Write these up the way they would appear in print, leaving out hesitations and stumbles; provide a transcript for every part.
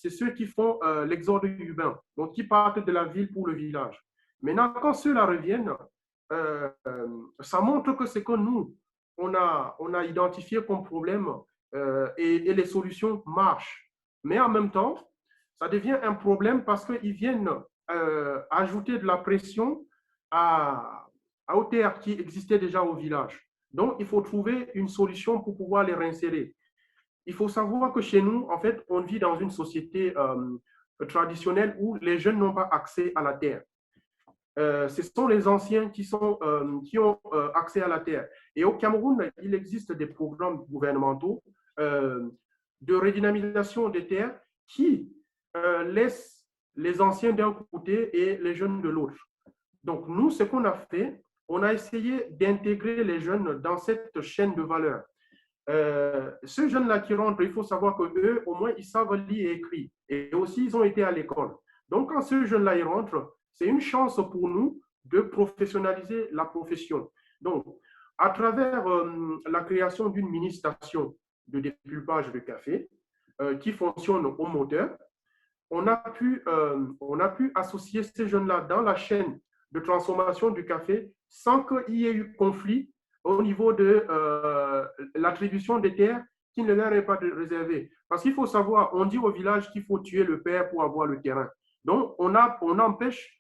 c'est ceux qui font l'exode urbain, donc qui partent de la ville pour le village. Maintenant, quand ceux-là reviennent, ça montre que c'est que nous, on a identifié comme problème et les solutions marchent. Mais en même temps, ça devient un problème parce qu'ils viennent ajouter de la pression aux terres qui existaient déjà au village. Donc, il faut trouver une solution pour pouvoir les réinsérer. Il faut savoir que chez nous, en fait, on vit dans une société traditionnelle où les jeunes n'ont pas accès à la terre. Ce sont les anciens qui ont accès à la terre. Et au Cameroun, il existe des programmes gouvernementaux de redynamisation des terres qui laissent les anciens d'un côté et les jeunes de l'autre. Donc, nous, ce qu'on a fait, on a essayé d'intégrer les jeunes dans cette chaîne de valeur. Ceux jeunes-là qui rentrent, il faut savoir qu'eux, au moins, ils savent lire et écrire. Et aussi, ils ont été à l'école. Donc, quand ces jeunes-là, ils rentrent, c'est une chance pour nous de professionnaliser la profession. Donc, à travers la création d'une mini-station de dépulpage de café qui fonctionne au moteur, on a pu associer ces jeunes-là dans la chaîne de transformation du café sans qu'il y ait eu conflit au niveau de l'attribution des terres qui ne leur est pas réservée. Parce qu'il faut savoir, on dit au village qu'il faut tuer le père pour avoir le terrain. Donc, on empêche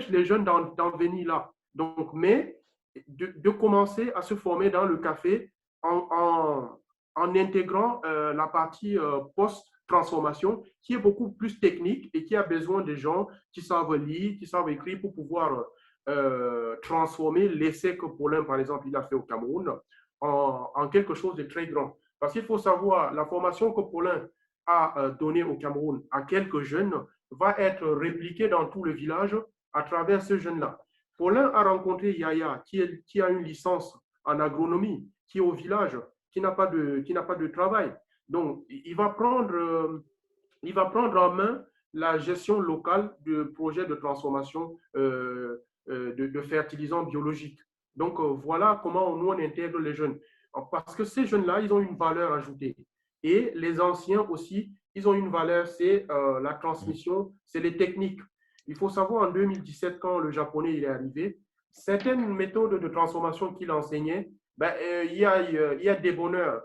les jeunes d'en venir là. Donc, mais de commencer à se former dans le café en intégrant la partie post-transformation qui est beaucoup plus technique et qui a besoin de gens qui savent lire, qui savent écrire pour pouvoir transformer l'essai que Paulin, par exemple, il a fait au Cameroun en quelque chose de très grand. Parce qu'il faut savoir, la formation que Paulin a donnée au Cameroun à quelques jeunes va être répliquée dans tout le village à travers ces jeunes-là. Paulin a rencontré Yaya, qui a une licence en agronomie, qui est au village, qui n'a pas de travail. Donc, il va prendre en main la gestion locale de projets de transformation de fertilisants biologiques. Donc, voilà comment nous, on intègre les jeunes. Parce que ces jeunes-là, ils ont une valeur ajoutée. Et les anciens aussi, ils ont une valeur, c'est la transmission, c'est les techniques. Il faut savoir, en 2017, quand le japonais il est arrivé, certaines méthodes de transformation qu'il enseignait, ben, il y a des bonheurs.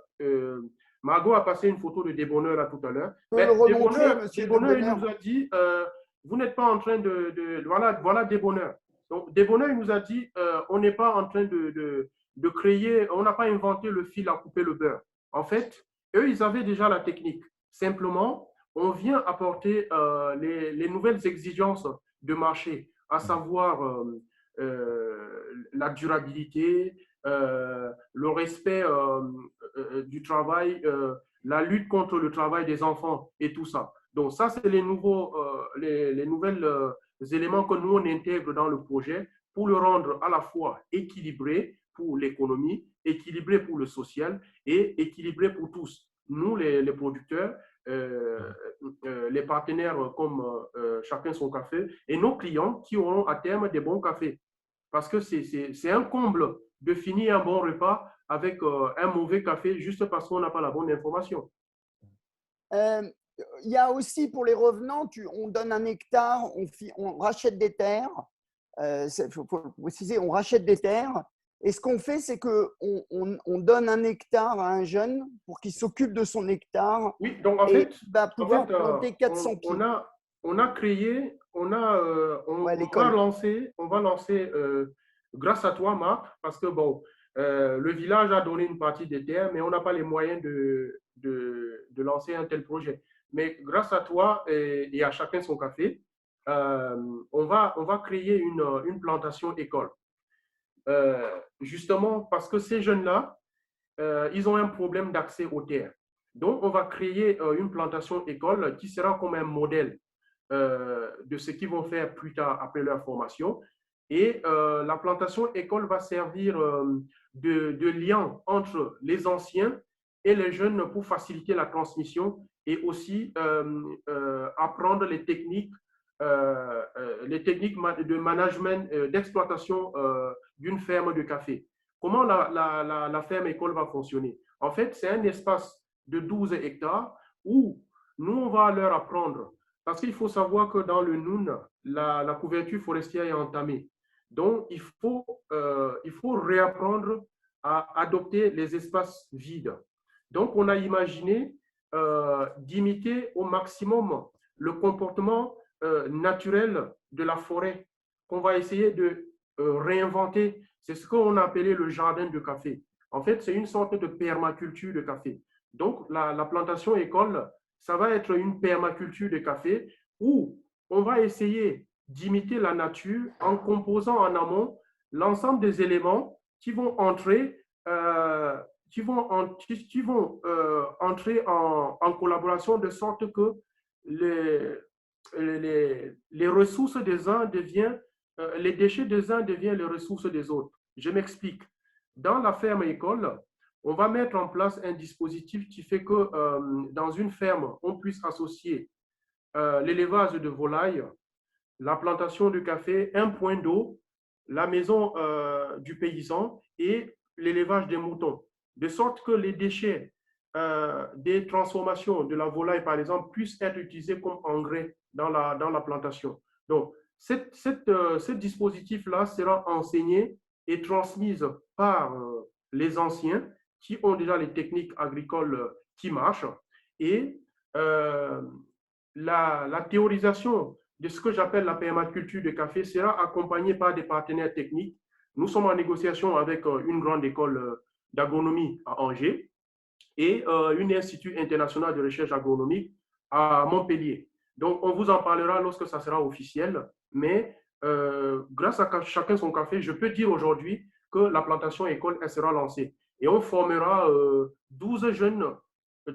Margot a passé une photo de Débonneur là tout à l'heure. Débonneur, il nous a dit, vous n'êtes pas en train voilà Débonneur. Donc, Débonneur, il nous a dit, on n'est pas en train de créer, on n'a pas inventé le fil à couper le beurre. En fait, eux, ils avaient déjà la technique. Simplement, on vient apporter les nouvelles exigences de marché, à savoir la durabilité, le respect du travail, la lutte contre le travail des enfants et tout ça. Donc ça, c'est les nouvelles éléments que nous, on intègre dans le projet pour le rendre à la fois équilibré pour l'économie, équilibré pour le social et équilibré pour tous. Nous, les producteurs, les partenaires comme chacun son café et nos clients qui auront à terme des bons cafés. Parce que c'est un comble de finir un bon repas avec un mauvais café juste parce qu'on n'a pas la bonne information. Il y a aussi pour les revenants, on donne un hectare, on rachète des terres. Il faut préciser, on rachète des terres. Et ce qu'on fait, c'est qu'on donne un hectare à un jeune pour qu'il s'occupe de son hectare. Oui, donc en fait, il va pouvoir planter 400 pieds. On va lancer grâce à toi, Marc, parce que bon, le village a donné une partie des terres, mais on n'a pas les moyens de lancer un tel projet. Mais grâce à toi et à chacun son café, on va créer une plantation école. Justement parce que ces jeunes-là, ils ont un problème d'accès aux terres. Donc, on va créer une plantation école qui sera comme un modèle de ce qu'ils vont faire plus tard après leur formation. Et la plantation école va servir de lien entre les anciens et les jeunes pour faciliter la transmission et aussi apprendre les techniques de management, d'exploitation d'une ferme de café. Comment la ferme école va fonctionner? En fait, c'est un espace de 12 hectares où nous, on va leur apprendre. Parce qu'il faut savoir que dans le Noun, la couverture forestière est entamée. Donc, il faut réapprendre à adopter les espaces vides. Donc, on a imaginé d'imiter au maximum le comportement naturel de la forêt qu'on va essayer de réinventer. C'est ce qu'on a appelé le jardin de café. En fait, c'est une sorte de permaculture de café. Donc, la plantation école, ça va être une permaculture de café où on va essayer d'imiter la nature en composant en amont l'ensemble des éléments qui vont entrer, entrer en collaboration de sorte que les ressources des uns deviennent, les déchets des uns deviennent les ressources des autres. Je m'explique. Dans la ferme école, on va mettre en place un dispositif qui fait que dans une ferme, on puisse associer l'élevage de volailles, la plantation de café, un point d'eau, la maison du paysan et l'élevage des moutons. De sorte que les déchets des transformations de la volaille, par exemple, puissent être utilisés comme engrais dans la plantation. Donc, ce dispositif-là sera enseigné et transmis par les anciens qui ont déjà les techniques agricoles qui marchent. Et la théorisation de ce que j'appelle la permaculture de café sera accompagnée par des partenaires techniques. Nous sommes en négociation avec une grande école d'agronomie à Angers et un institut international de recherche agronomique à Montpellier. Donc, on vous en parlera lorsque ça sera officiel, mais grâce à chacun son café, je peux dire aujourd'hui que la plantation école, elle sera lancée. Et on formera 12 jeunes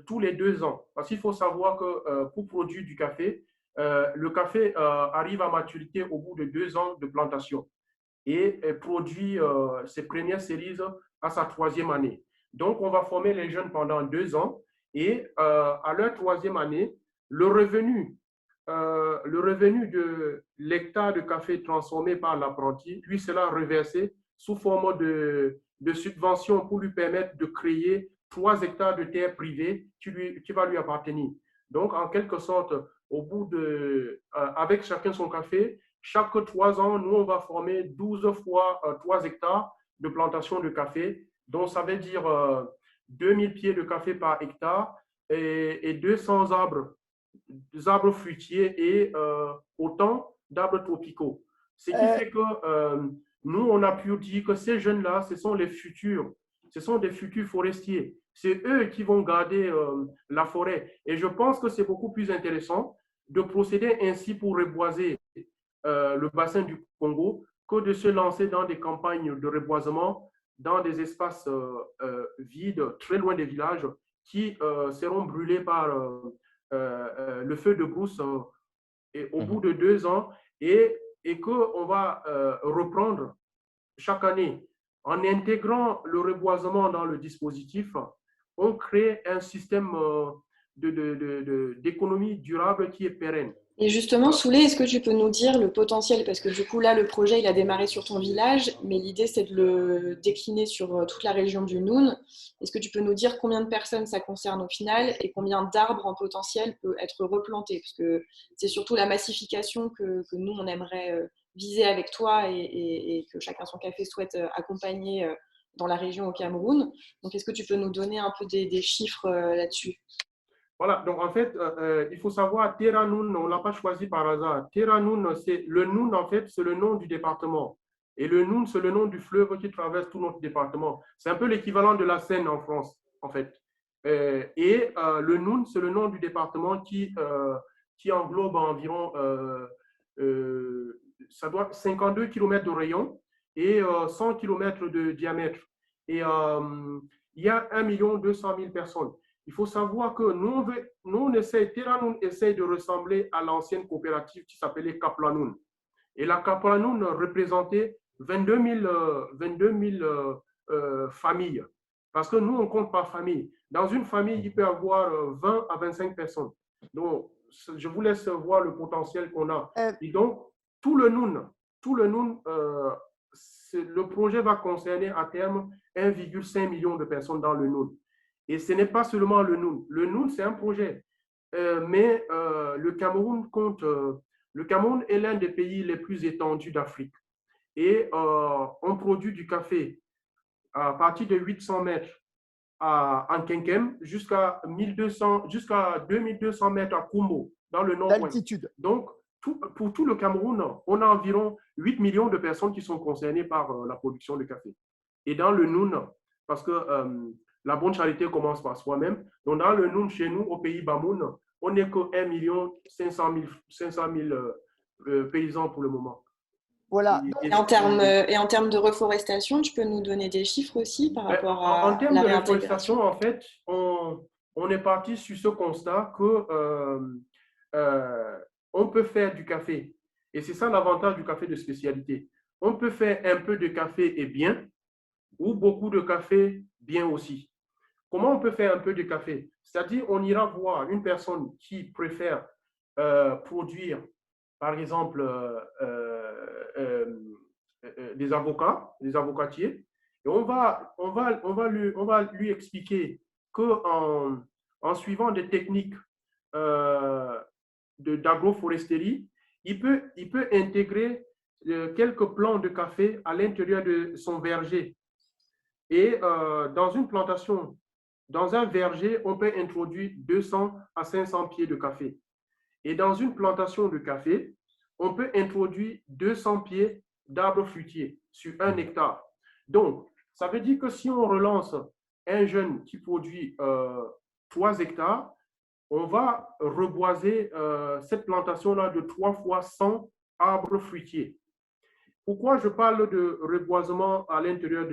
tous les 2 ans. Parce qu'il faut savoir que pour produire du café, le café arrive à maturité au bout de 2 ans de plantation et produit ses premières cerises à sa 3e année. Donc, on va former les jeunes pendant 2 ans et à leur 3e année, le revenu de l'hectare de café transformé par l'apprenti, lui sera reversé sous forme de subvention pour lui permettre de créer 3 hectares de terre privée qui va lui appartenir. Donc, en quelque sorte, au bout avec chacun son café, chaque 3 ans, nous, on va former 12 fois 3 hectares de plantation de café. Donc, ça veut dire 2000 pieds de café par hectare et 200 arbres fruitiers et autant d'arbres tropicaux. Ce qui fait que nous, on a pu dire que ces jeunes-là, ce sont des futurs forestiers. C'est eux qui vont garder la forêt. Et je pense que c'est beaucoup plus intéressant de procéder ainsi pour reboiser le bassin du Congo que de se lancer dans des campagnes de reboisement dans des espaces vides, très loin des villages, qui seront brûlés par le feu de brousse et au bout de 2 ans et qu'on va reprendre chaque année. En intégrant le reboisement dans le dispositif, on crée un système d'économie durable qui est pérenne. Et justement, Soulé, est-ce que tu peux nous dire le potentiel? Parce que du coup, là, le projet, il a démarré sur ton village, mais l'idée, c'est de le décliner sur toute la région du Noun. Est-ce que tu peux nous dire combien de personnes ça concerne au final et combien d'arbres en potentiel peut être replanté? Parce que c'est surtout la massification que nous, on aimerait viser avec toi et que chacun son café souhaite accompagner dans la région au Cameroun. Donc, est-ce que tu peux nous donner un peu des chiffres là-dessus? Voilà, donc en fait, il faut savoir, Terra Noun, on ne l'a pas choisi par hasard. Terra Noun, c'est le Noun, en fait, c'est le nom du département. Et le Noun, c'est le nom du fleuve qui traverse tout notre département. C'est un peu l'équivalent de la Seine en France, en fait. Et le Noun, c'est le nom du département qui englobe environ ça doit 52 km de rayon et 100 km de diamètre. Et il y a 1 200 000 personnes. Il faut savoir que nous Terra Noun essaie de ressembler à l'ancienne coopérative qui s'appelait Kaplanoun. Et la Kaplanoun représentait 22 000 familles. Parce que nous, on compte par famille. Dans une famille, il peut y avoir 20 à 25 personnes. Donc, je vous laisse voir le potentiel qu'on a. Et donc, tout le Noun, le projet va concerner à terme 1,5 million de personnes dans le Noun. Et ce n'est pas seulement le Noun. Le Noun, c'est un projet. mais le Cameroun est l'un des pays les plus étendus d'Afrique. Et on produit du café à partir de 800 mètres en Kenkem jusqu'à 2200 mètres à Kumbo, dans le nord-ouest. D'altitude. Donc, pour tout le Cameroun, on a environ 8 millions de personnes qui sont concernées par la production de café. Et dans le Noun, parce que la bonne charité commence par soi-même, donc dans le Noun, chez nous, au pays Bamoun, on n'est que 1 500 000 paysans pour le moment. Voilà. Et en termes de reforestation, tu peux nous donner des chiffres aussi par rapport à en termes la de réintégration? reforestation, en fait, on est parti sur ce constat que on peut faire du café. Et c'est ça l'avantage du café de spécialité. On peut faire un peu de café et bien, ou beaucoup de café bien aussi. Comment on peut faire un peu de café? C'est-à-dire, on ira voir une personne qui préfère produire, par exemple, des avocats, des avocatiers, et on va lui expliquer qu'en en suivant des techniques d'agroforesterie, il peut intégrer quelques plants de café à l'intérieur de son verger. Et dans une plantation, dans un verger, on peut introduire 200 à 500 pieds de café. Et dans une plantation de café, on peut introduire 200 pieds d'arbres fruitiers sur 1 hectare. Donc, ça veut dire que si on relance un jeune qui produit 3 hectares, on va reboiser cette plantation-là de 3 fois 100 arbres fruitiers. Pourquoi je parle de reboisement à l'intérieur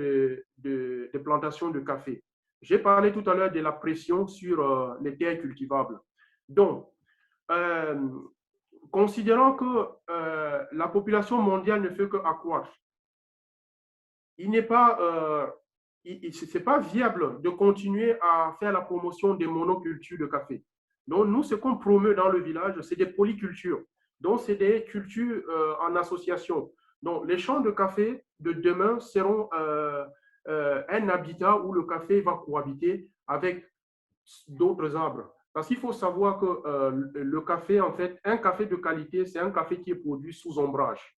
des plantations de café? J'ai parlé tout à l'heure de la pression sur les terres cultivables. Donc, considérant que la population mondiale ne fait qu'accroître, il n'est pas, c'est pas viable de continuer à faire la promotion des monocultures de café. Donc, nous, ce qu'on promeut dans le village, c'est des polycultures. Donc, c'est des cultures en association. Donc, les champs de café de demain seront un habitat où le café va cohabiter avec d'autres arbres. Parce qu'il faut savoir que le café, en fait, un café de qualité, c'est un café qui est produit sous ombrage.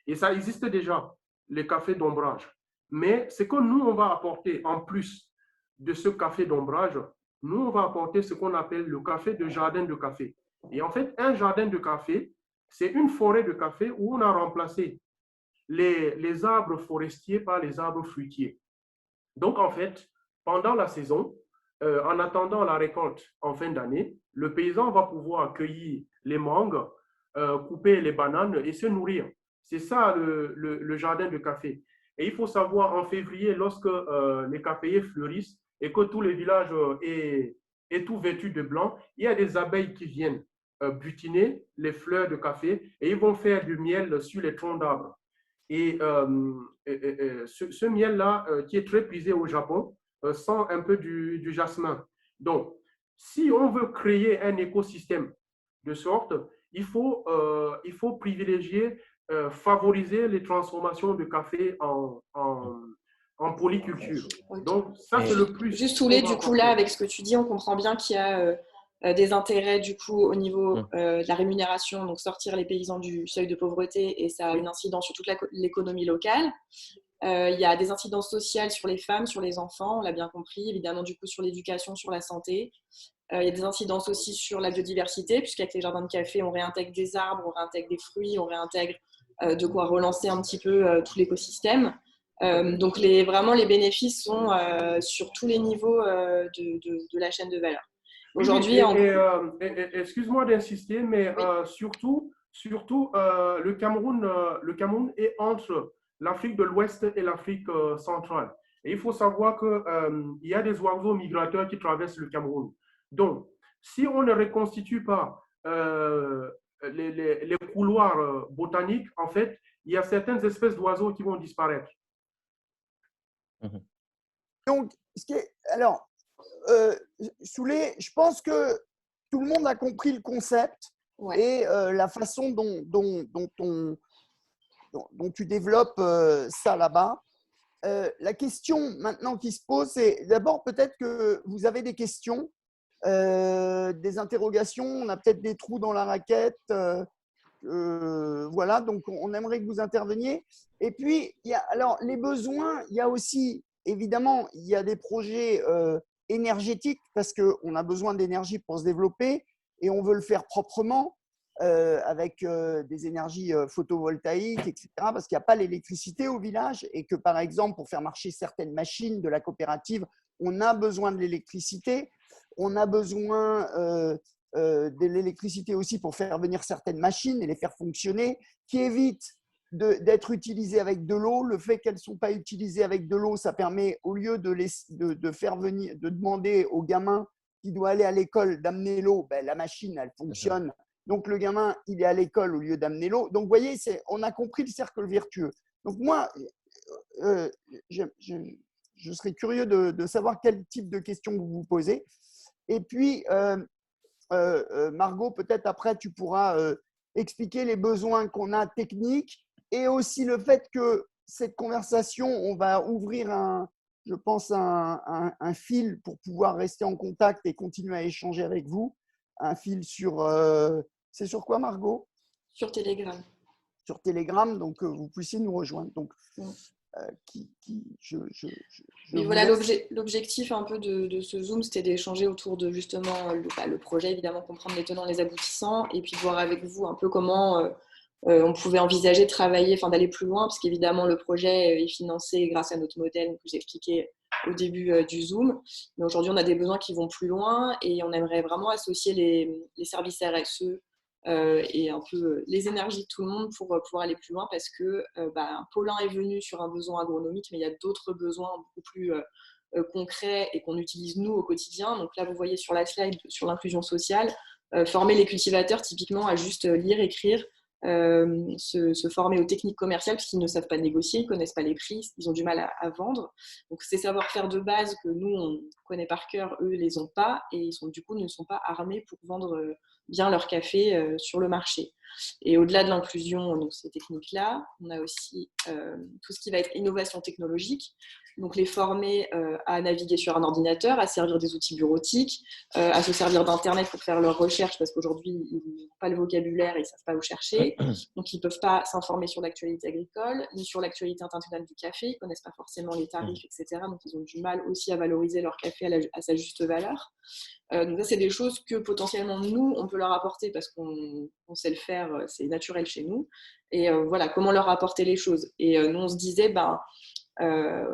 Et ça existe déjà, les cafés d'ombrage. Mais ce que nous, on va apporter en plus de ce café d'ombrage, nous, on va apporter ce qu'on appelle le café de jardin de café. Et en fait, un jardin de café, c'est une forêt de café où on a remplacé les arbres forestiers par les arbres fruitiers. Donc, en fait, pendant la saison, en attendant la récolte en fin d'année, le paysan va pouvoir cueillir les mangues, couper les bananes et se nourrir. C'est ça le jardin de café. Et il faut savoir, en février, lorsque les caféiers fleurissent et que tous les villages est tout vêtu de blanc, il y a des abeilles qui viennent butiner les fleurs de café et ils vont faire du miel sur les troncs d'arbres. Et ce miel-là, qui est très prisé au Japon, sent un peu du jasmin. Donc, si on veut créer un écosystème de sorte, il faut privilégier, favoriser les transformations de café en polyculture. Okay. Donc, ça, c'est le plus. Juste Soulé, du coup, là, avec ce que tu dis, on comprend bien qu'il y a des intérêts, du coup, au niveau de la rémunération, donc sortir les paysans du seuil de pauvreté, et ça a une incidence sur toute l'économie locale. Il y a des incidences sociales sur les femmes, sur les enfants, on l'a bien compris, évidemment, du coup, sur l'éducation, sur la santé. Il y a des incidences aussi sur la biodiversité, puisqu'avec les jardins de café, on réintègre des arbres, on réintègre des fruits, on réintègre de quoi relancer un petit peu tout l'écosystème. Donc, vraiment, les bénéfices sont sur tous les niveaux de la chaîne de valeur. Aujourd'hui, excuse-moi d'insister, mais surtout, le Cameroun est entre l'Afrique de l'Ouest et l'Afrique centrale. Et il faut savoir qu'il y a des oiseaux migrateurs qui traversent le Cameroun. Donc, si on ne reconstitue pas les couloirs botaniques, en fait, il y a certaines espèces d'oiseaux qui vont disparaître. Donc, alors, Soulé, je pense que tout le monde a compris le concept et la façon dont tu développes ça là-bas. La question maintenant qui se pose, c'est d'abord peut-être que vous avez des questions des interrogations, on a peut-être des trous dans la raquette. Voilà, donc on aimerait que vous interveniez. Et puis, alors, les besoins, il y a aussi, évidemment, il y a des projets énergétiques parce qu'on a besoin d'énergie pour se développer et on veut le faire proprement avec des énergies photovoltaïques, etc. Parce qu'il n'y a pas l'électricité au village et que, par exemple, pour faire marcher certaines machines de la coopérative, on a besoin de l'électricité. On a besoin de l'électricité aussi pour faire venir certaines machines et les faire fonctionner, qui évitent d'être utilisées avec de l'eau. Le fait qu'elles ne sont pas utilisées avec de l'eau, ça permet, au lieu de faire venir, de demander au gamin qui doit aller à l'école d'amener l'eau, ben, la machine, elle fonctionne. Donc, le gamin, il est à l'école au lieu d'amener l'eau. Donc, vous voyez, on a compris le cercle vertueux. Donc, moi, je serais curieux de savoir quel type de questions vous vous posez. Et puis, Margot, peut-être après, tu pourras expliquer les besoins qu'on a techniques et aussi le fait que cette conversation, on va ouvrir je pense, un fil pour pouvoir rester en contact et continuer à échanger avec vous. Un fil sur… c'est sur quoi, Margot? Sur Telegram. Sur Telegram, donc vous puissiez nous rejoindre. Donc, Mais voilà, l'objectif un peu de ce Zoom, c'était d'échanger autour de justement le projet, évidemment comprendre les tenants, les aboutissants, et puis de voir avec vous un peu comment on pouvait envisager de travailler, enfin d'aller plus loin, parce qu'évidemment le projet est financé grâce à notre modèle que j'ai expliqué au début du Zoom. Mais aujourd'hui, on a des besoins qui vont plus loin et on aimerait vraiment associer les services RSE et un peu les énergies de tout le monde pour pouvoir aller plus loin parce que Paulin est venu sur un besoin agronomique, mais il y a d'autres besoins beaucoup plus concrets et qu'on utilise nous au quotidien. Donc là, vous voyez sur la slide sur l'inclusion sociale, former les cultivateurs typiquement à juste lire, écrire, se former aux techniques commerciales parce qu'ils ne savent pas négocier, ils ne connaissent pas les prix, ils ont du mal à vendre. Donc ces savoir-faire de base que nous, on connaît par cœur, eux, les ont pas et du coup, ne sont pas armés pour vendre bien leur café sur le marché. Et au-delà de l'inclusion, donc ces techniques-là, on a aussi tout ce qui va être innovation technologique, donc les former à naviguer sur un ordinateur, à servir des outils bureautiques, à se servir d'Internet pour faire leurs recherches parce qu'aujourd'hui, ils n'ont pas le vocabulaire et ils ne savent pas où chercher. Donc, ils ne peuvent pas s'informer sur l'actualité agricole ni sur l'actualité internationale du café. Ils ne connaissent pas forcément les tarifs, etc. Donc, ils ont du mal aussi à valoriser leur café à sa juste valeur. Donc, ça, c'est des choses que potentiellement, nous, on peut leur apporter parce qu'on sait le faire, c'est naturel chez nous. Et voilà, comment leur apporter les choses. Et nous, on se disait,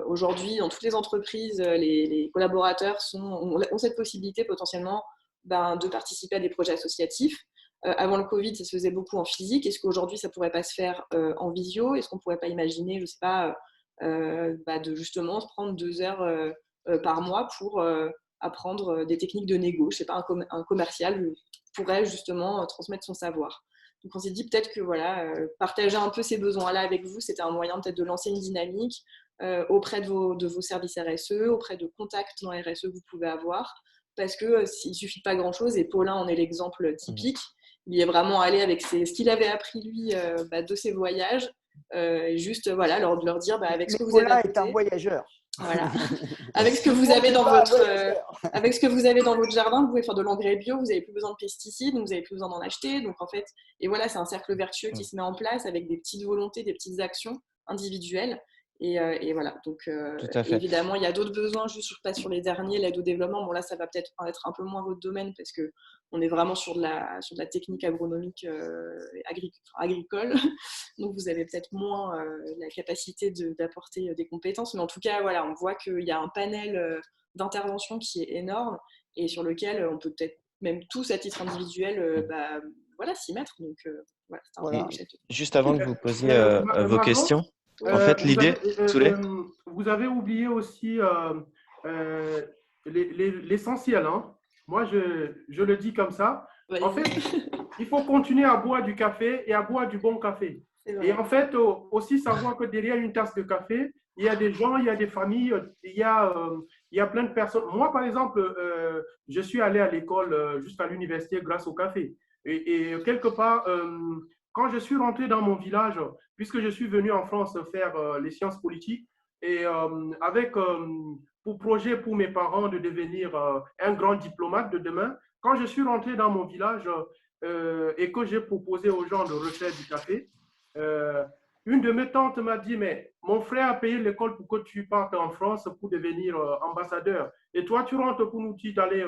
aujourd'hui, dans toutes les entreprises, les collaborateurs ont cette possibilité potentiellement de participer à des projets associatifs. Avant le Covid, ça se faisait beaucoup en physique. Est-ce qu'aujourd'hui, ça ne pourrait pas se faire en visio? Est-ce qu'on ne pourrait pas imaginer, je ne sais pas, de justement se prendre 2 heures par mois pour apprendre des techniques de négo? Je ne sais pas, un commercial pourrait justement transmettre son savoir. Donc on s'est dit peut-être que partager un peu ces besoins-là avec vous, c'était un moyen peut-être de lancer une dynamique auprès de vos services RSE, auprès de contacts dans RSE que vous pouvez avoir, parce qu'il ne suffit de pas grand-chose, et Paulin en est l'exemple typique. Il est vraiment allé avec ce qu'il avait appris lui de ses voyages, et juste leur dire avec ce que vous avez Paulin est un voyageur. Voilà. Avec ce que vous avez dans avec ce que vous avez dans votre jardin, vous pouvez faire de l'engrais bio, vous n'avez plus besoin de pesticides, donc vous n'avez plus besoin d'en acheter. Donc en fait, et voilà, c'est un cercle vertueux qui se met en place avec des petites volontés, des petites actions individuelles. Et voilà, donc évidemment, il y a d'autres besoins, juste pas sur les derniers, l'aide au développement. Bon, là, ça va peut-être être un peu moins votre domaine parce qu'on est vraiment sur de la technique agronomique agricole. Donc, vous avez peut-être moins la capacité d'apporter des compétences. Mais en tout cas, voilà, on voit qu'il y a un panel d'intervention qui est énorme et sur lequel on peut peut-être même tous à titre individuel s'y mettre. Donc, voilà, juste avant que vous posiez vos questions. En fait, l'idée, vous avez oublié aussi l'essentiel. Hein. Moi, je le dis comme ça. En fait, il faut continuer à boire du café et à boire du bon café. Et en fait, aussi savoir que derrière une tasse de café, il y a des gens, il y a des familles, il y a plein de personnes. Moi, par exemple, je suis allé à l'école jusqu'à l'université grâce au café. Et quelque part, quand je suis rentré dans mon village, puisque je suis venu en France faire les sciences politiques, et avec pour projet pour mes parents de devenir un grand diplomate de demain. Quand je suis rentré dans mon village et que j'ai proposé aux gens de refaire du café, une de mes tantes m'a dit, mais mon frère a payé l'école pour que tu partes en France pour devenir ambassadeur. Et toi, tu rentres pour nous dire d'aller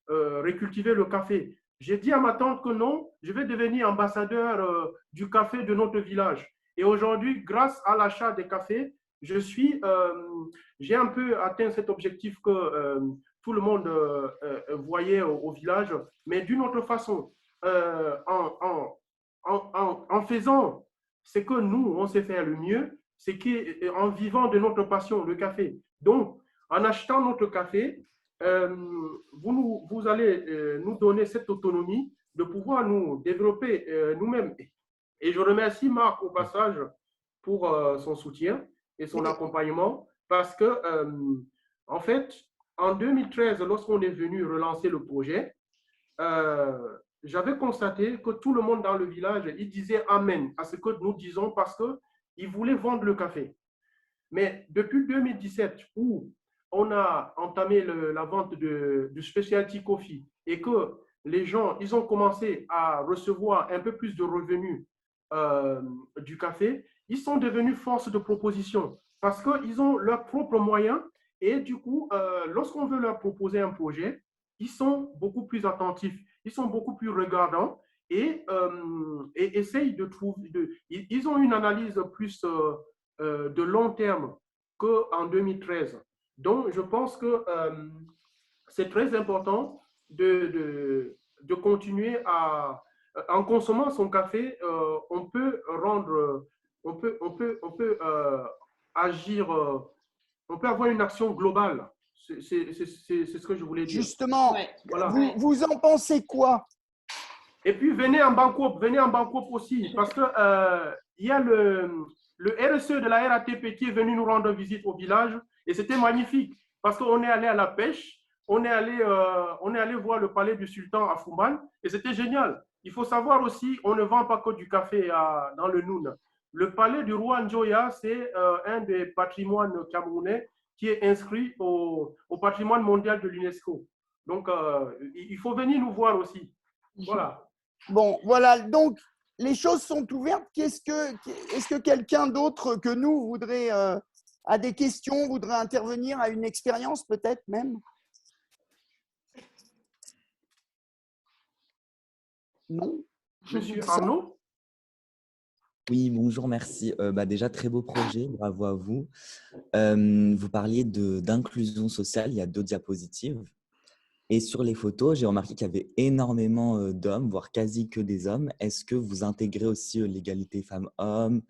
recultiver le café. J'ai dit à ma tante que non, je vais devenir ambassadeur du café de notre village. Et aujourd'hui, grâce à l'achat des cafés, j'ai un peu atteint cet objectif que tout le monde voyait au village, mais d'une autre façon, en faisant ce que nous, on sait faire le mieux, c'est qu'en vivant de notre passion, le café. Donc, en achetant notre café, vous allez nous donner cette autonomie de pouvoir nous développer nous-mêmes. Et je remercie Marc au passage pour son soutien et son accompagnement parce que, en fait, en 2013, lorsqu'on est venu relancer le projet, j'avais constaté que tout le monde dans le village, il disait Amen à ce que nous disons parce qu'ils voulaient vendre le café. Mais depuis 2017, où on a entamé la vente du specialty coffee et que les gens, ils ont commencé à recevoir un peu plus de revenus du café, ils sont devenus force de proposition parce qu'ils ont leurs propres moyens et du coup, lorsqu'on veut leur proposer un projet, ils sont beaucoup plus attentifs, ils sont beaucoup plus regardants et essayent de trouver, ils ont une analyse plus de long terme qu'en 2013. Donc, je pense que c'est très important de continuer à, en consommant son café, on peut rendre, on peut agir, on peut avoir une action globale. C'est ce que je voulais dire. Justement, Ouais. Voilà. vous en pensez quoi? Et puis, venez en Bangkok aussi, parce que il y a le RSE de la RATP qui est venu nous rendre visite au village, et c'était magnifique, parce qu'on est allé à la pêche, on est allé voir le palais du sultan à Fumban, et c'était génial. Il faut savoir aussi, on ne vend pas que du café dans le Noun. Le palais du roi Njoya, c'est un des patrimoines camerounais qui est inscrit au patrimoine mondial de l'UNESCO. Donc, il faut venir nous voir aussi. Voilà. Bon, voilà, donc les choses sont ouvertes. Est-ce que quelqu'un d'autre que nous voudrait, a des questions, voudrait intervenir, à une expérience peut-être même? Non? Monsieur Arnaud? Oui, bonjour, merci. Déjà, très beau projet, bravo à vous. Vous parliez d'inclusion sociale, il y a 2 diapositives. Et sur les photos, j'ai remarqué qu'il y avait énormément d'hommes, voire quasi que des hommes. Est-ce que vous intégrez aussi l'égalité femmes-hommes,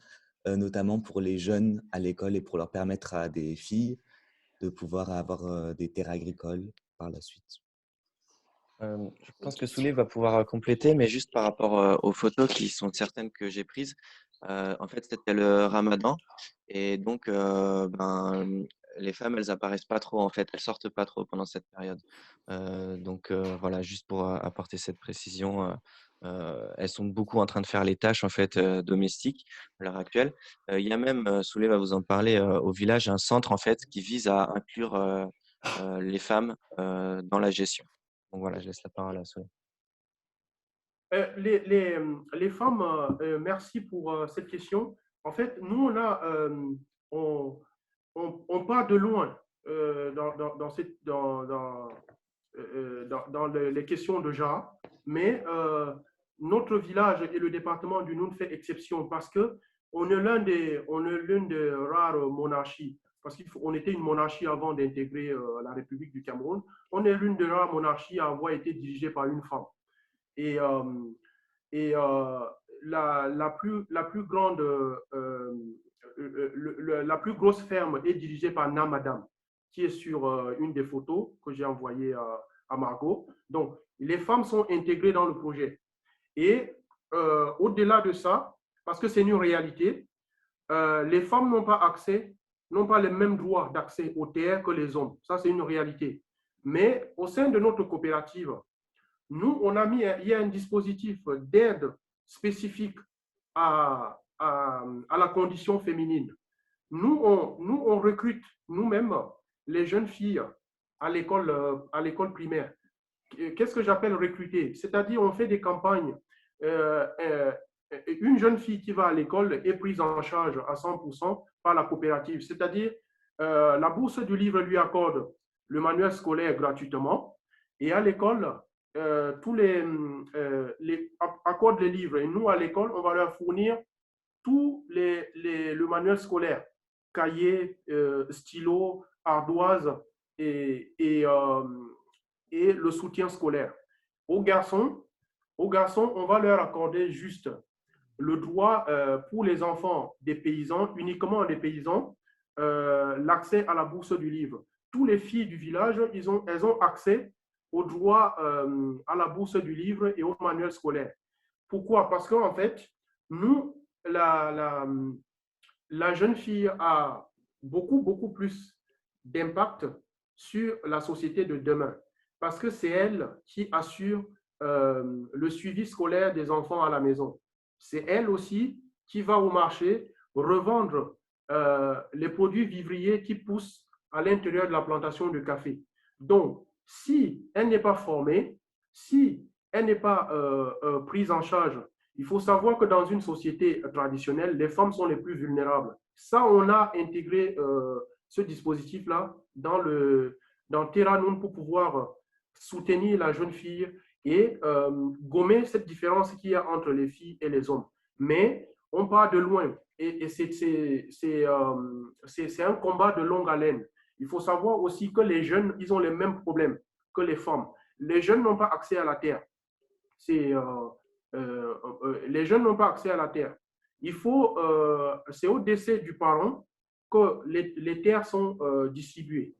notamment pour les jeunes à l'école et pour leur permettre à des filles de pouvoir avoir des terres agricoles par la suite? Je pense que Soulé va pouvoir compléter, mais juste par rapport aux photos qui sont certaines que j'ai prises. En fait, c'était le Ramadan et donc les femmes, elles apparaissent pas trop en fait, elles sortent pas trop pendant cette période. Voilà, juste pour apporter cette précision, elles sont beaucoup en train de faire les tâches en fait domestiques à l'heure actuelle. Il y a même, Soulé va vous en parler, au village, un centre en fait qui vise à inclure les femmes dans la gestion. Donc voilà, je laisse la parole à Soleil. Les femmes, merci pour cette question. En fait, nous, on part de loin dans les questions de genre, mais notre village et le département du Noun fait exception parce qu'on est l'une des rares monarchies, parce qu'on était une monarchie avant d'intégrer la République du Cameroun. On est l'une des rares monarchies à avoir été dirigée par une femme. Et, la plus grande, la plus grosse ferme est dirigée par Namadam, qui est sur une des photos que j'ai envoyées à Margot. Donc, les femmes sont intégrées dans le projet. Et au-delà de ça, parce que c'est une réalité, les femmes n'ont pas les mêmes droits d'accès aux terres que les hommes. Ça, c'est une réalité. Mais au sein de notre coopérative, nous, il y a un dispositif d'aide spécifique à la condition féminine. Nous, on recrute nous-mêmes les jeunes filles à l'école primaire. Qu'est-ce que j'appelle recruter? C'est-à-dire, on fait des campagnes. Une jeune fille qui va à l'école est prise en charge à 100% par la coopérative. C'est-à-dire, la bourse du livre lui accorde le manuel scolaire gratuitement. Et à l'école, tous les accordent les livres. Et nous, à l'école, on va leur fournir tout le manuel scolaire, cahier, stylo, ardoise et le soutien scolaire. Aux garçons, on va leur accorder juste le droit pour les enfants des paysans, uniquement des paysans, l'accès à la bourse du livre. Toutes les filles du village, elles ont accès au droit à la bourse du livre et au manuel scolaire. Pourquoi? Parce qu'en fait, nous, la jeune fille a beaucoup plus d'impact sur la société de demain parce que c'est elle qui assure le suivi scolaire des enfants à la maison. C'est elle aussi qui va au marché revendre les produits vivriers qui poussent à l'intérieur de la plantation de café. Donc, si elle n'est pas formée, si elle n'est pas prise en charge, il faut savoir que dans une société traditionnelle, les femmes sont les plus vulnérables. Ça, on a intégré ce dispositif-là dans Terra Num pour pouvoir soutenir la jeune fille et gommer cette différence qu'il y a entre les filles et les hommes. Mais on part de loin et c'est un combat de longue haleine. Il faut savoir aussi que les jeunes, ils ont les mêmes problèmes que les femmes. Les jeunes n'ont pas accès à la terre. Les jeunes n'ont pas accès à la terre. C'est au décès du parent que les terres sont distribuées.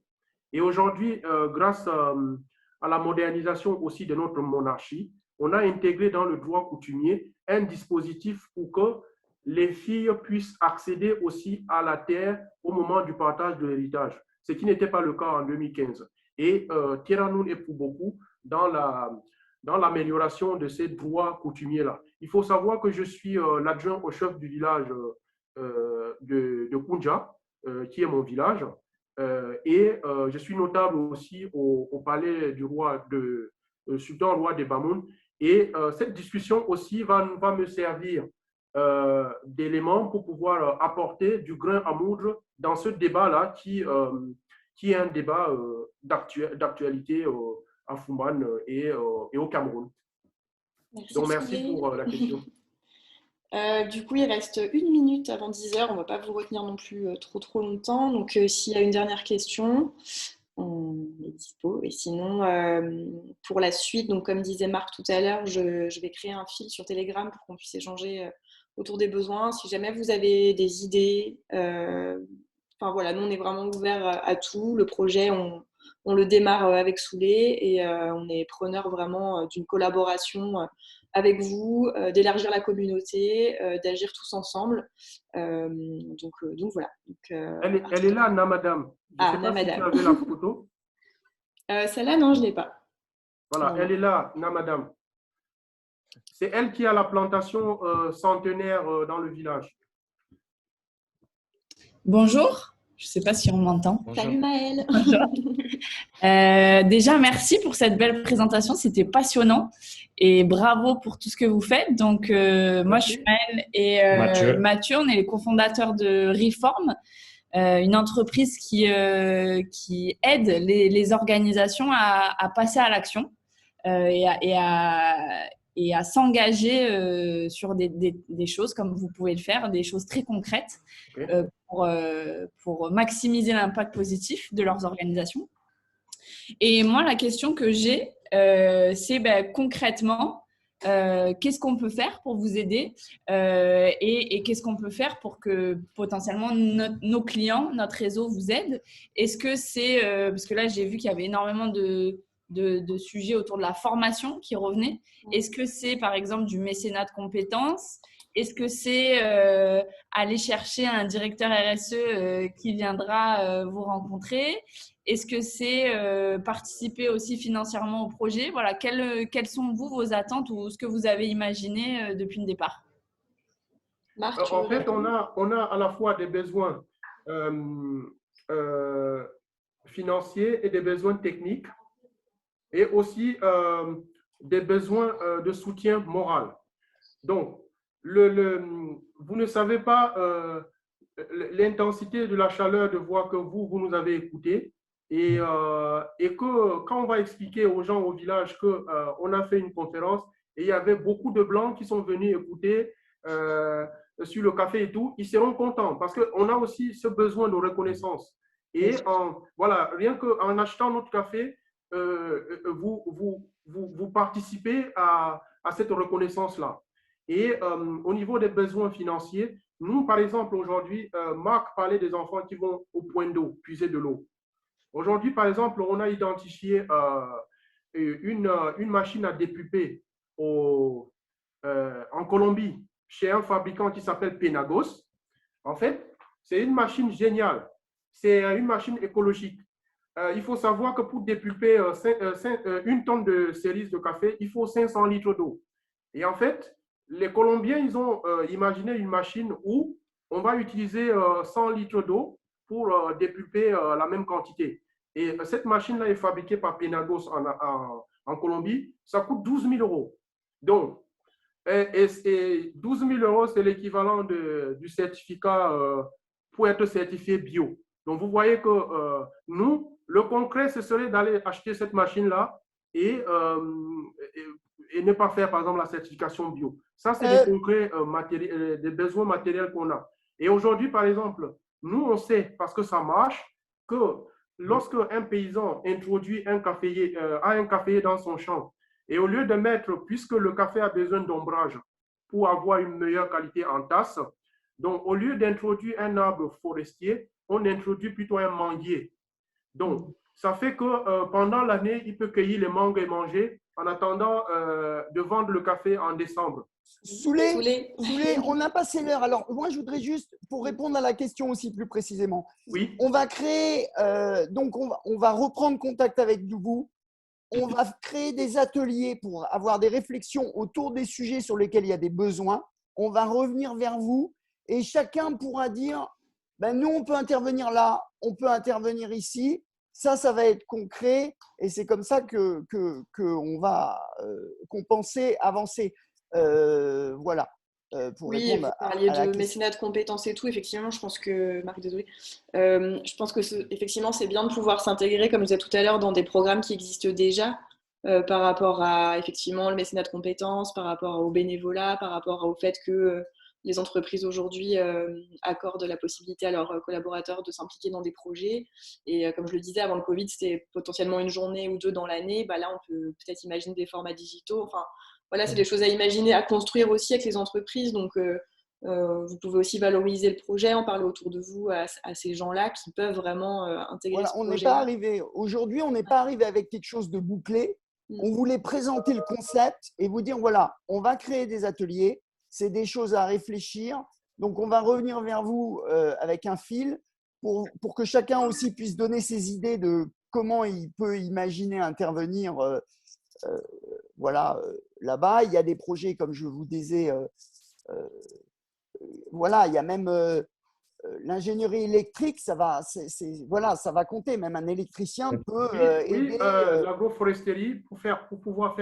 Et aujourd'hui, grâce à la modernisation aussi de notre monarchie, on a intégré dans le droit coutumier un dispositif pour que les filles puissent accéder aussi à la terre au moment du partage de l'héritage, ce qui n'était pas le cas en 2015. Et Terra Num est pour beaucoup dans l'amélioration de ces droits coutumiers-là. Il faut savoir que je suis l'adjoint au chef du village de Koundja, qui est mon village, et je suis notable aussi au palais du roi sultan roi des Bamoun. Et cette discussion aussi va me servir d'éléments pour pouvoir apporter du grain à moudre dans ce débat-là qui est un débat d'actualité à Foumbane et au Cameroun. Merci, donc, merci Soulé. pour la question. Du coup, il reste 1 minute avant 10 heures. On ne va pas vous retenir non plus trop longtemps. Donc, s'il y a une dernière question, on est dispo. Et sinon, pour la suite, donc, comme disait Marc tout à l'heure, je vais créer un fil sur Telegram pour qu'on puisse échanger autour des besoins. Si jamais vous avez des idées, enfin voilà, nous, on est vraiment ouvert à tout. Le projet, on le démarre avec Soulé et on est preneur vraiment d'une collaboration avec vous, d'élargir la communauté, d'agir tous ensemble. Donc voilà. Elle est là, Namadam. Je ne sais pas si tu avais la photo. Celle-là, non, je ne l'ai pas. Voilà, Non. Elle est là, Namadam. C'est elle qui a la plantation centenaire dans le village. Bonjour, je ne sais pas si on m'entend. Salut Maëlle. Déjà, merci pour cette belle présentation, c'était passionnant et bravo pour tout ce que vous faites. Donc, moi, je suis Maëlle et Mathieu, on est les cofondateurs de Reform, une entreprise qui aide les organisations à passer à l'action et à s'engager sur des choses comme vous pouvez le faire, des choses très concrètes pour maximiser l'impact positif de leurs organisations. Et moi, la question que j'ai, c'est concrètement, qu'est-ce qu'on peut faire pour vous aider et qu'est-ce qu'on peut faire pour que potentiellement nos clients, notre réseau vous aide? Est-ce que c'est, parce que là, j'ai vu qu'il y avait énormément de sujets autour de la formation qui revenaient. Est-ce que c'est, par exemple, du mécénat de compétences? Est-ce que c'est aller chercher un directeur RSE qui viendra vous rencontrer? Est-ce que c'est participer aussi financièrement au projet? Voilà, quelles sont vos attentes ou ce que vous avez imaginé depuis le départ? Marc, en fait, on a à la fois des besoins financiers et des besoins techniques et aussi des besoins de soutien moral. Donc, vous ne savez pas l'intensité de la chaleur de voix que vous nous avez écouté et que quand on va expliquer aux gens au village qu'on a fait une conférence et il y avait beaucoup de Blancs qui sont venus écouter sur le café et tout, ils seront contents parce qu'on a aussi ce besoin de reconnaissance. Et voilà, rien qu'en achetant notre café, vous participez à cette reconnaissance-là. Et au niveau des besoins financiers, nous, par exemple, aujourd'hui, Marc parlait des enfants qui vont au point d'eau, puiser de l'eau. Aujourd'hui, par exemple, on a identifié une machine à dépulper en Colombie, chez un fabricant qui s'appelle Penagos. En fait, c'est une machine géniale. C'est une machine écologique. Il faut savoir que pour dépulper 1 tonne de cerises de café, il faut 500 litres d'eau. Et en fait, les Colombiens, ils ont imaginé une machine où on va utiliser 100 litres d'eau pour dépulper la même quantité. Et cette machine-là est fabriquée par Penagos en Colombie. Ça coûte 12 000 euros. Donc, et 12 000 euros, c'est l'équivalent du certificat pour être certifié bio. Donc, vous voyez que nous, le concret, ce serait d'aller acheter cette machine-là et ne pas faire, par exemple, la certification bio. Ça, c'est des concrets des besoins matériels qu'on a. Et aujourd'hui, par exemple, nous, on sait, parce que ça marche, que lorsque un paysan introduit a un caféier dans son champ, et au lieu de mettre, puisque le café a besoin d'ombrage pour avoir une meilleure qualité en tasse, donc au lieu d'introduire un arbre forestier, on introduit plutôt un manguier. Donc, ça fait que pendant l'année, il peut cueillir les mangues et manger en attendant de vendre le café en décembre. Soulé, on a passé l'heure. Alors, moi, je voudrais juste, pour répondre à la question aussi plus précisément, oui. On va créer, donc on va reprendre contact avec vous. On va créer des ateliers pour avoir des réflexions autour des sujets sur lesquels il y a des besoins. On va revenir vers vous et chacun pourra dire, ben, nous, on peut intervenir là, on peut intervenir ici. Ça va être concret et c'est comme ça qu'on va compenser, avancer. Voilà. Pour oui, vous répondre parliez à la de question. mécénat de compétences et tout. Effectivement, je pense que, Marc, désolé, je pense que effectivement, c'est bien de pouvoir s'intégrer, comme je disais tout à l'heure, dans des programmes qui existent déjà par rapport à effectivement le mécénat de compétences, par rapport au bénévolat, par rapport au fait que les entreprises aujourd'hui accordent la possibilité à leurs collaborateurs de s'impliquer dans des projets. Et comme je le disais, avant le Covid, c'était potentiellement 1 journée ou 2 dans l'année. Bah, là, on peut peut-être imaginer des formats digitaux. Enfin, voilà, c'est des choses à imaginer, à construire aussi avec les entreprises. Donc, vous pouvez aussi valoriser le projet, en parler autour de vous à ces gens-là qui peuvent vraiment intégrer ce On n'est projet-là. pas arrivé, aujourd'hui, on n'est pas arrivé avec quelque chose de bouclé. On voulait présenter le concept et vous dire, voilà, on va créer des ateliers, c'est des choses à réfléchir. Donc, on va revenir vers vous avec un fil pour que chacun aussi puisse donner ses idées de comment il peut imaginer intervenir voilà, là-bas. Il y a des projets, comme je vous disais, voilà, il y a même l'ingénierie électrique, ça va compter. Même un électricien peut aider. L'agroforesterie, pour pouvoir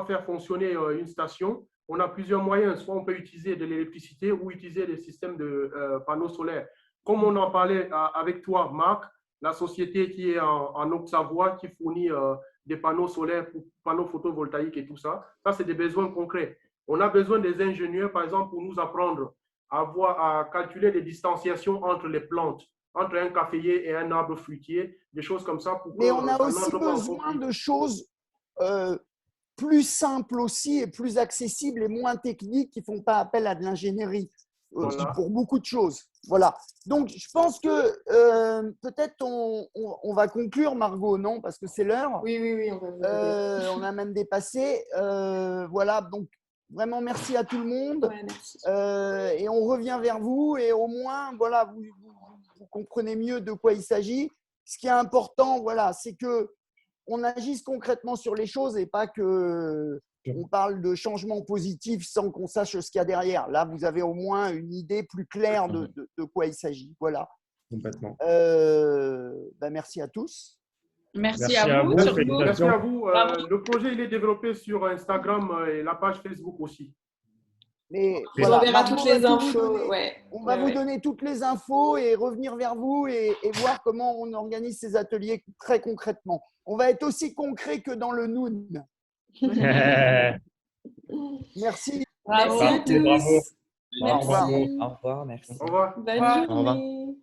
faire fonctionner une station, on a plusieurs moyens. Soit on peut utiliser de l'électricité ou utiliser des systèmes de panneaux solaires. Comme on en parlait avec toi, Marc, la société qui est en Haute-Savoie qui fournit des panneaux solaires, panneaux photovoltaïques et tout ça, ça c'est des besoins concrets. On a besoin des ingénieurs, par exemple, pour nous apprendre à calculer les distanciations entre les plantes, entre un caféier et un arbre fruitier, des choses comme ça. Mais on a aussi besoin de choses plus simples aussi et plus accessibles et moins techniques qui ne font pas appel à de l'ingénierie pour beaucoup de choses. Voilà. Donc, je pense que peut-être on va conclure, Margot, non? Parce que c'est l'heure. Oui, on a même dépassé. Voilà. Donc, vraiment, merci à tout le monde. Ouais, merci. Et on revient vers vous et au moins, voilà, vous comprenez mieux de quoi il s'agit. Ce qui est important, voilà, c'est qu'on agisse concrètement sur les choses et pas qu'on parle de changement positif sans qu'on sache ce qu'il y a derrière. Là, vous avez au moins une idée plus claire de quoi il s'agit. Voilà. Complètement. Merci à tous. Merci à vous. Félicitations. Merci à vous. Bravo. Le projet, il est développé sur Instagram et la page Facebook aussi. Mais On verra Margot toutes va les tout vous infos. donner. Ouais. On va vous donner toutes les infos et revenir vers vous et voir comment on organise ces ateliers très concrètement. On va être aussi concret que dans le Noun. Merci. Merci à Bravo. tous. Bravo. Merci. Au revoir, merci. Au revoir. Bonne Au revoir. Au revoir. journée.